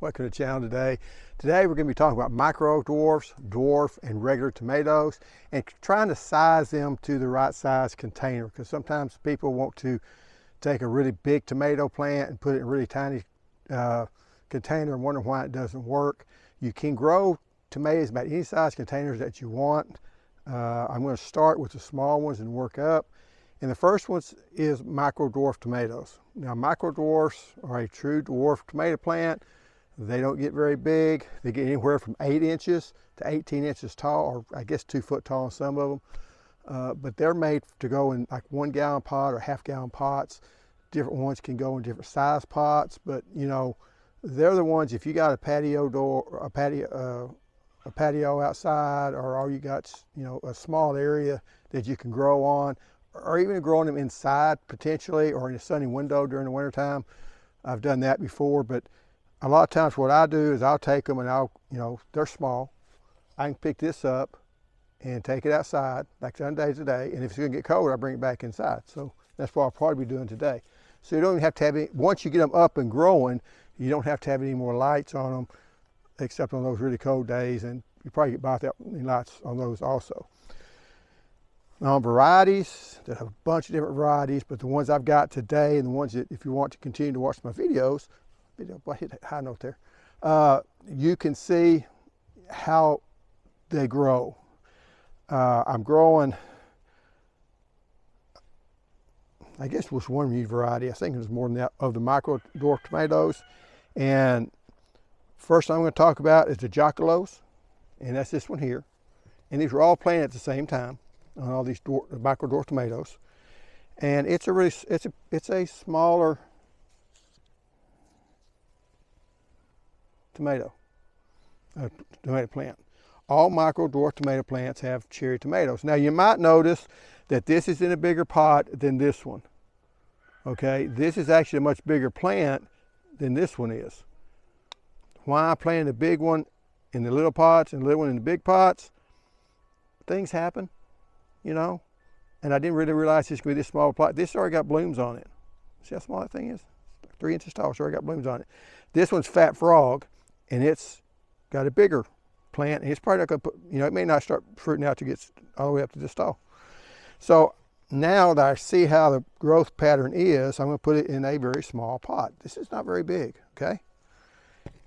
Welcome to the channel today. Today we're going to be talking about micro dwarfs, dwarf, and regular tomatoes, and trying to size them to the right size container, because sometimes people want to take a really big tomato plant and put it in a really tiny container and wonder why it doesn't work. You can grow tomatoes about any size containers that you want. I'm going to start with the small ones and work up. And the first one is micro dwarf tomatoes. Now, micro dwarfs are a true dwarf tomato plant. They don't get very big. They get anywhere from 8 inches to 18 inches tall, or I guess 2 foot tall in some of them. But they're made to go in like 1 gallon pot or half-gallon pots. Different ones can go in different size pots, but you know, they're the ones, if you got a patio door, a patio outside, or all you got, you know, a small area that you can grow on, or even growing them inside potentially, or in a sunny window during the wintertime. I've done that before, but a lot of times what I do is I'll take them and they're small. I can pick this up and take it outside like 7 days a day, and if it's gonna get cold, I bring it back inside. So that's what I'll probably be doing today. So you don't even have to have any, once you get them up and growing, you don't have to have any more lights on them, except on those really cold days, and you probably get by without any lights on those also. Now, varieties, there's a bunch of different varieties, but the ones I've got today, and the ones that if you want to continue to watch my videos, I hit a high note there, you can see how they grow. I'm growing, I guess it was one variety. I think it was more than that of the micro dwarf tomatoes. And first I'm going to talk about is the Jacquelos, and that's this one here. And these were all planted at the same time on all these micro dwarf tomatoes. And it's a really, it's a smaller tomato plant. All micro dwarf tomato plants have cherry tomatoes. Now you might notice that this is in a bigger pot than this one. Okay, this is actually a much bigger plant than this one is. Why I planted the big one in the little pots and the little one in the big pots? Things happen, you know, and I didn't really realize this could be this small plot. This already got blooms on it. See how small that thing is? 3 inches tall, so already got blooms on it. This one's Fat Frog, and it's got a bigger plant, and it's probably not going to put, you know, it may not start fruiting out to get all the way up to this tall. So now that I see how the growth pattern is, I'm going to put it in a very small pot. This is not very big, okay?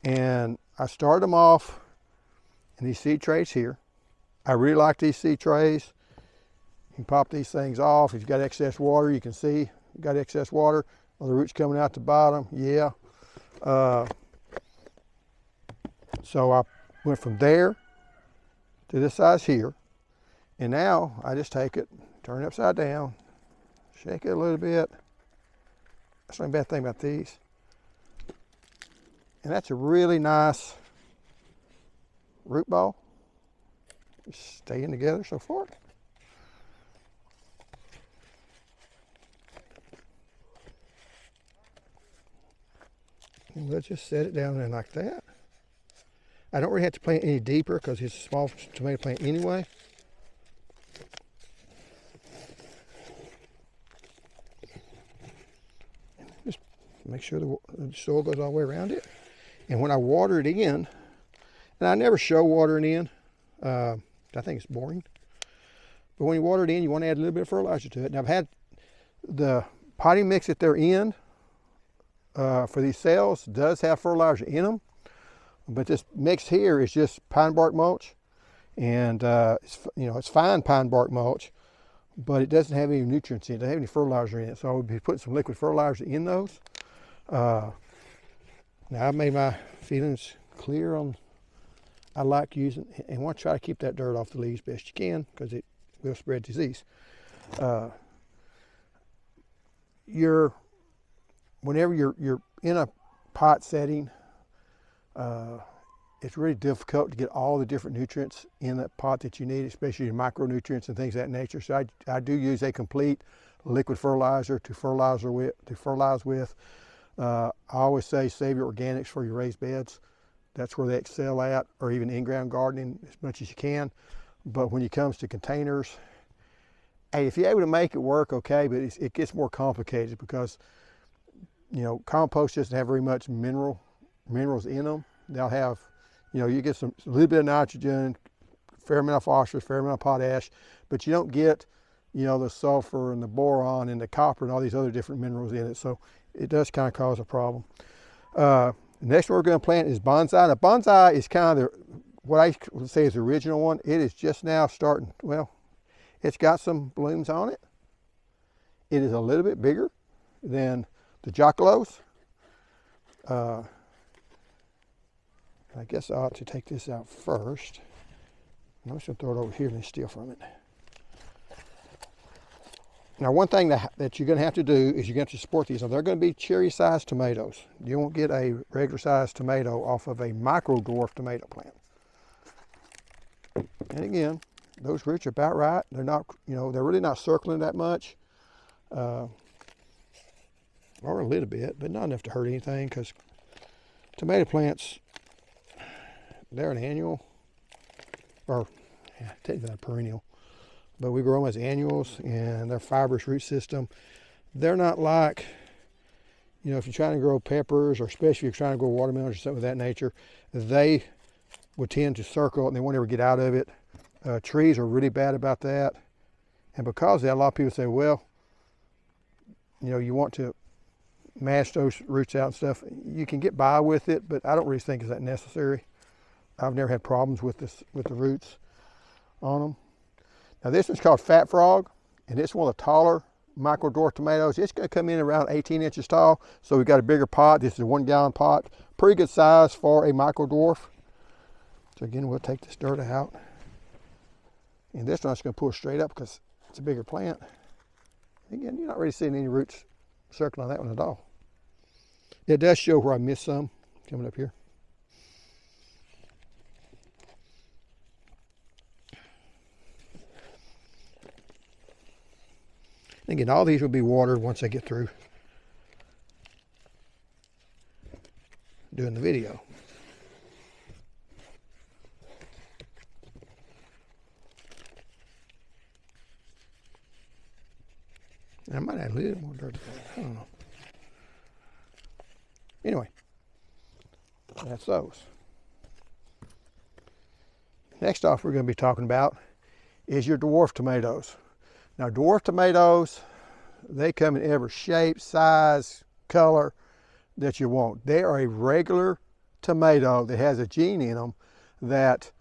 And I started them off in these seed trays here. I really like these seed trays. You can pop these things off. If you've got excess water, you can see you've got excess water. Well, the roots coming out the bottom, yeah. So I went from there to this size here. And now I just take it, turn it upside down, shake it a little bit. That's not a bad thing about these. And that's a really nice root ball. Just staying together so far. And we'll just set it down there like that. I don't really have to plant any deeper because it's a small tomato plant anyway. Just make sure the soil goes all the way around it. And when I water it in, and I never show watering in, I think it's boring. But when you water it in, you want to add a little bit of fertilizer to it. And I've had the potting mix that they're in for these cells does have fertilizer in them. But this mix here is just pine bark mulch, and it's fine pine bark mulch, but it doesn't have any nutrients in it. It doesn't have any fertilizer in it. So I would be putting some liquid fertilizer in those. Now I've made my feelings clear on. I like using, and want to try to keep that dirt off the leaves best you can, because it will spread disease. Whenever you're in a pot setting, it's really difficult to get all the different nutrients in that pot that you need, especially your micronutrients and things of that nature. So I do use a complete liquid fertilizer to fertilize with. I always say save your organics for your raised beds. That's where they excel at, or even in-ground gardening as much as you can. But when it comes to containers, hey, if you're able to make it work, okay, but it gets more complicated because, you know, compost doesn't have very much mineral minerals in them. They'll have, you know, you get a little bit of nitrogen, fair amount of phosphorus, fair amount of potash, but you don't get, you know, the sulfur and the boron and the copper and all these other different minerals in it. So it does kind of cause a problem. The next one we're going to plant is bonsai. Now bonsai is kind of what I would say is the original one. It is just now starting, well, it's got some blooms on it. It is a little bit bigger than the jacaloes. I guess I ought to take this out first. I'm just going to throw it over here and steal from it. Now, one thing that you're going to have to do is you're going to have to support these. Now, they're going to be cherry-sized tomatoes. You won't get a regular-sized tomato off of a micro-dwarf tomato plant. And again, those roots are about right. They're not, you know, they're really not circling that much. Or a little bit, but not enough to hurt anything, because tomato plants, they're an annual, or yeah, technically not perennial, but we grow them as annuals, and they're fibrous root system. They're not like, you know, if you're trying to grow peppers, or especially if you're trying to grow watermelons or something of that nature, they would tend to circle and they won't ever get out of it. Trees are really bad about that. And because of that, a lot of people say, well, you know, you want to mash those roots out and stuff. You can get by with it, but I don't really think it's that necessary. I've never had problems with this, with the roots on them. Now this one's called Fat Frog, and it's one of the taller micro dwarf tomatoes. It's going to come in around 18 inches tall, so we've got a bigger pot. This is a 1 gallon pot. Pretty good size for a micro dwarf. So again, we'll take this dirt out. And this one I'm just going to pull straight up because it's a bigger plant. Again, you're not really seeing any roots circling on that one at all. It does show where I missed some coming up here. And again, all these will be watered once I get through doing the video. I might add a little more dirt to that. I don't know. Anyway, that's those. Next off, we're going to be talking about is your dwarf tomatoes. Now, dwarf tomatoes, they come in every shape, size, color that you want. They are a regular tomato that has a gene in them that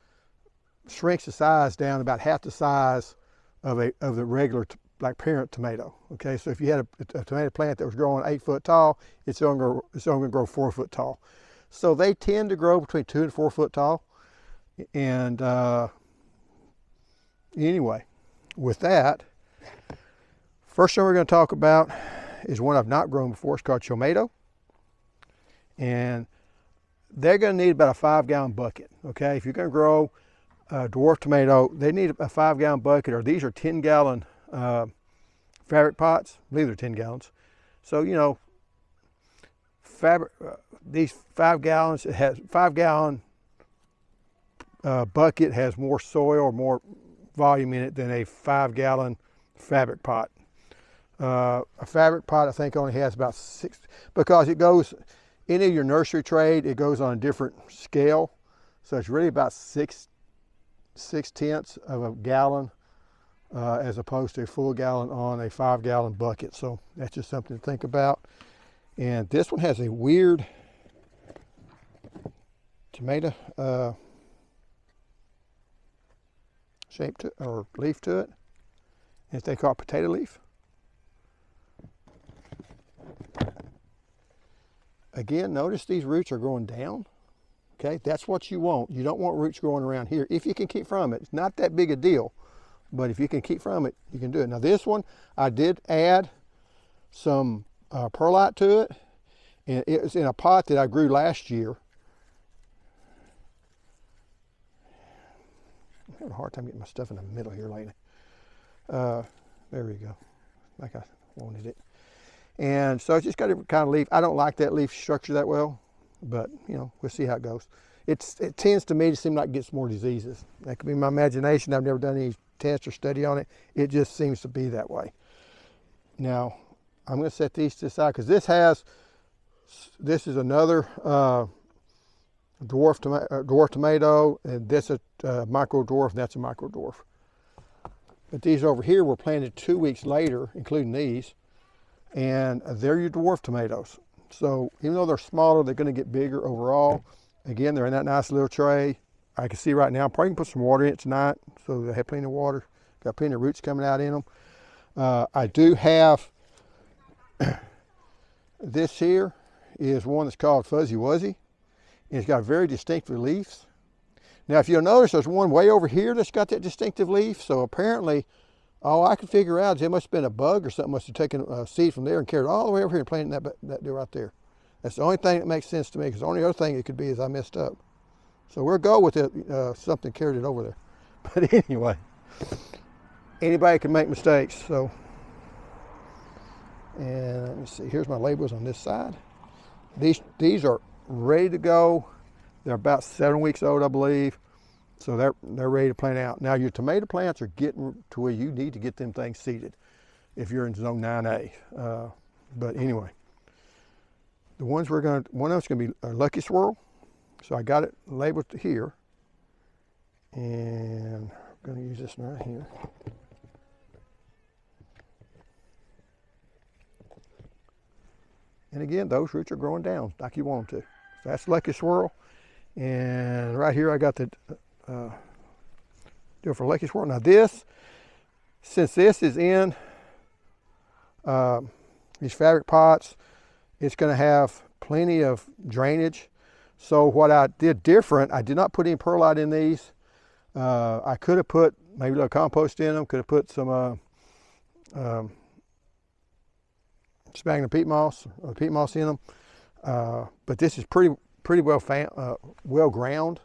shrinks the size down about half the size of the regular like parent tomato. Okay, so if you had a tomato plant that was growing 8 foot tall, it's only going to grow 4 foot tall. So they tend to grow between 2 and 4 foot tall. And anyway, with that, first thing we're going to talk about is one I've not grown before. It's called tomato, and they're going to need about a 5 gallon bucket. Okay, if you're going to grow a dwarf tomato, they need a 5 gallon bucket, or these are 10 gallon fabric pots. I believe they're 10 gallons. So, you know, these 5 gallons, it has 5 gallon bucket has more soil or more volume in it than a 5 gallon fabric pot. A fabric pot, I think, only has about 6, because it goes, any of your nursery trade, it goes on a different scale. So it's really about 6/10 of a gallon as opposed to a full gallon on a 5 gallon bucket. So that's just something to think about. And this one has a weird tomato shape to, or leaf to it. And they call it potato leaf. Again, notice these roots are growing down. Okay, that's what you want. You don't want roots growing around here. If you can keep from it, it's not that big a deal. But if you can keep from it, you can do it. Now this one, I did add some perlite to it. And it was in a pot that I grew last year. I'm having a hard time getting my stuff in the middle here lately. There we go, like I wanted it. And so it's just got a different kind of leaf. I don't like that leaf structure that well, but you know, we'll see how it goes. It tends to me to seem like it gets more diseases. That could be my imagination. I've never done any test or study on it. It just seems to be that way. Now, I'm going to set these to the side because this is another dwarf tomato, and this is a micro dwarf, and that's a micro dwarf. But these over here were planted 2 weeks later, including these, and they're your dwarf tomatoes. So even though they're smaller, they're going to get bigger overall. Again, they're in that nice little tray. I can see right now, I'm probably going to put some water in it tonight, so they have plenty of water. Got plenty of roots coming out in them. I do have, this here is one that's called Fuzzy Wuzzy. And it's got very distinctive leaves. Now, if you'll notice, there's one way over here that's got that distinctive leaf. So apparently, all I could figure out is it must have been a bug or something must have taken a seed from there and carried it all the way over here and planted that deal right there. That's the only thing that makes sense to me, because the only other thing it could be is I messed up. So we'll go with it, something carried it over there. But anyway, anybody can make mistakes. So, and let me see, here's my labels on this side. These are ready to go. They're about 7 weeks old, I believe. So they're ready to plant out. Now your tomato plants are getting to where you need to get them things seeded if you're in zone 9A. But anyway, the ones one of them's gonna be a Lucky Swirl. So I got it labeled here. And I'm gonna use this one right here. And again, those roots are growing down like you want them to. So that's Lucky Swirl. And right here I got the deal for Lucky Swirl. Now this, since this is in these fabric pots, it's going to have plenty of drainage. So what I did different, I did not put any perlite in these. I could have put maybe a little compost in them, could have put some sphagnum peat moss in them. But this is pretty well ground.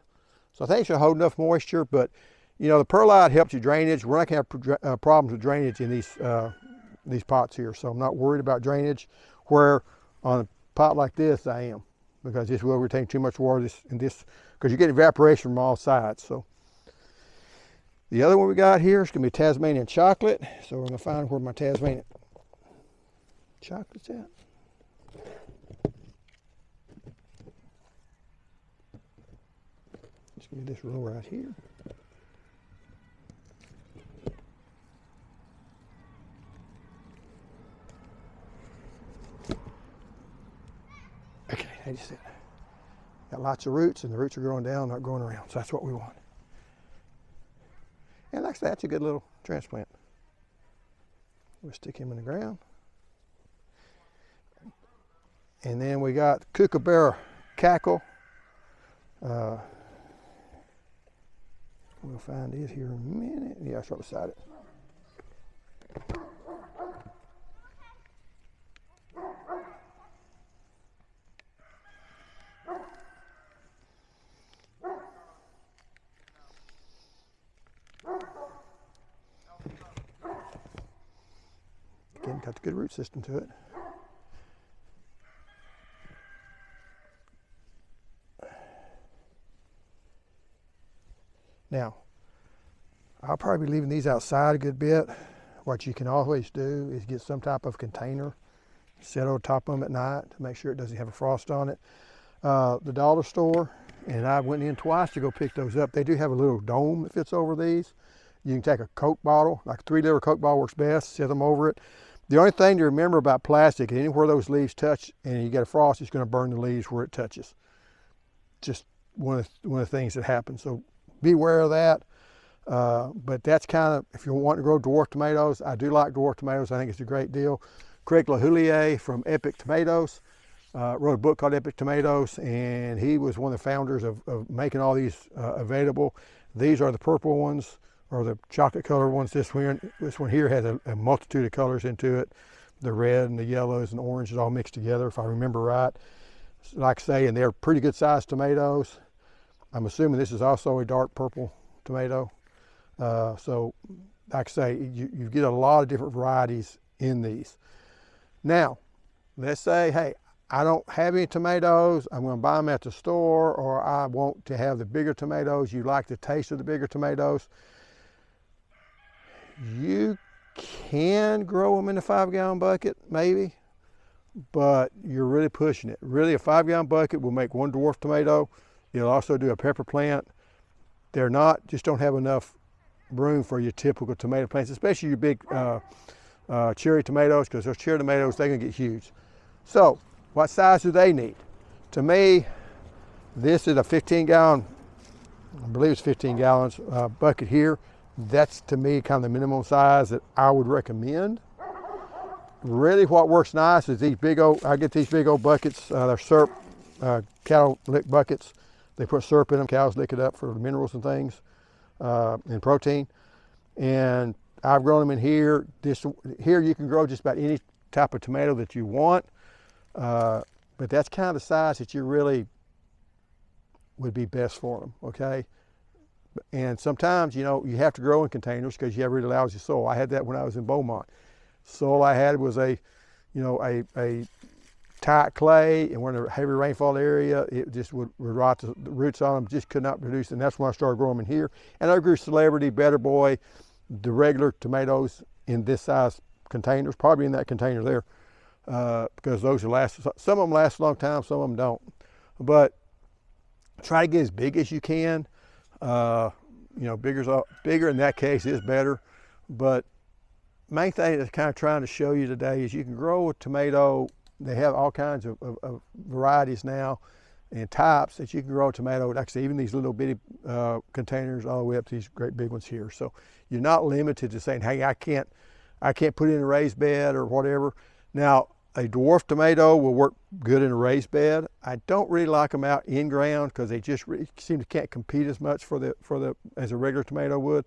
So I think it should hold enough moisture, but you know, the perlite helps you drainage. We're not gonna have problems with drainage in these pots here. So I'm not worried about drainage, where on a pot like this I am, because this will retain too much water because you get evaporation from all sides. So the other one we got here is gonna be Tasmanian chocolate. So we're gonna find where my Tasmanian chocolate's at. Just give me this row right here. Okay, I just said, got lots of roots, and the roots are growing down, not growing around. So that's what we want. And like I said, that's a good little transplant. We'll stick him in the ground. And then we got Kookaburra Cackle. We'll find it here in a minute. Yeah, it's right beside it. Again, got a good root system to it. Now, I'll probably be leaving these outside a good bit. What you can always do is get some type of container, set on top of them at night to make sure it doesn't have a frost on it. The dollar store, and I went in twice to go pick those up. They do have a little dome that fits over these. You can take a Coke bottle, like a 3-liter Coke bottle works best, set them over it. The only thing to remember about plastic, anywhere those leaves touch and you get a frost, it's going to burn the leaves where it touches. Just one of the things that happens. So beware of that. But that's kind of, if you want to grow dwarf tomatoes, I do like dwarf tomatoes. I think it's a great deal. Craig LaHoulier from Epic Tomatoes wrote a book called Epic Tomatoes, and he was one of the founders of making all these available. These are the purple ones, or the chocolate color ones. This one here has a multitude of colors into it. The red and the yellows and oranges all mixed together, if I remember right. Like I say, and they're pretty good sized tomatoes. I'm assuming this is also a dark purple tomato. So like I say, you get a lot of different varieties in these. Now, let's say, hey, I don't have any tomatoes. I'm going to buy them at the store, or I want to have the bigger tomatoes. You like the taste of the bigger tomatoes. You can grow them in a 5-gallon bucket, maybe, but you're really pushing it. Really, a 5-gallon bucket will make one dwarf tomato. It'll also do a pepper plant. They're not, just don't have enough room for your typical tomato plants, especially your big cherry tomatoes, because those cherry tomatoes, they're gonna get huge. So, what size do they need? To me, this is a 15-gallon, I believe it's 15 gallons bucket here. That's, to me, kind of the minimum size that I would recommend. Really what works nice is these big old, I get these big old buckets, they're syrup, cattle lick buckets. They put syrup in them, cows lick it up for the minerals and things, and protein. And I've grown them in here. Here you can grow just about any type of tomato that you want, but that's kind of the size that you really would be best for them, okay? And sometimes, you know, you have to grow in containers because you have really lousy soil. I had that when I was in Beaumont. Soil I had was a tight clay, and we're in a heavy rainfall area. It just would rot, the roots on them just could not produce, and that's when I started growing them in here. And I grew Celebrity, Better Boy, the regular tomatoes in this size containers, probably in that container there, because those will last, some of them last a long time, some of them don't. But try to get as big as you can. You know, bigger in that case is better. But main thing that's kind of trying to show you today is you can grow a tomato. They have all kinds of varieties now and types that you can grow a tomato. Actually, even these little bitty containers all the way up to these great big ones here. So you're not limited to saying, hey, I can't put it in a raised bed or whatever. Now, a dwarf tomato will work good in a raised bed. I don't really like them out in ground because they just really seem to can't compete as much as a regular tomato would.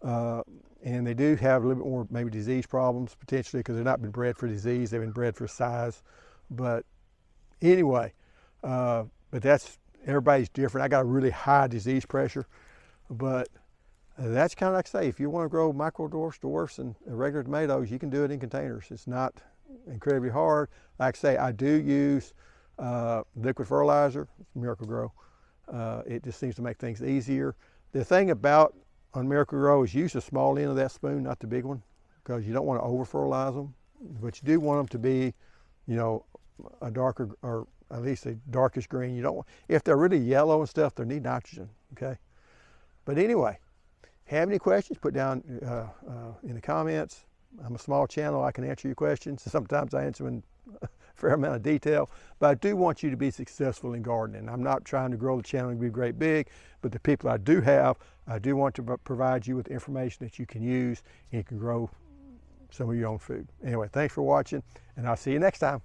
And they do have a little bit more maybe disease problems potentially because they've not been bred for disease, they've been bred for size. But anyway, but that's, everybody's different. I got a really high disease pressure, but that's kind of like I say, if you want to grow micro dwarfs, and regular tomatoes, you can do it in containers. It's not incredibly hard. Like I say, I do use liquid fertilizer, Miracle-Gro. It just seems to make things easier. The thing about on Miracle-Gro is use the small end of that spoon, not the big one, because you don't want to over fertilize them, but you do want them to be, you know, a darker, or at least a darkish green. You don't want, if they're really yellow and stuff, they need nitrogen, okay? But anyway, have any questions, put down in the comments. I'm a small channel, I can answer your questions. Sometimes I answer in a fair amount of detail, but I do want you to be successful in gardening. I'm not trying to grow the channel and be great big, but the people I do have, I do want to provide you with information that you can use and you can grow some of your own food. Anyway, thanks for watching, and I'll see you next time.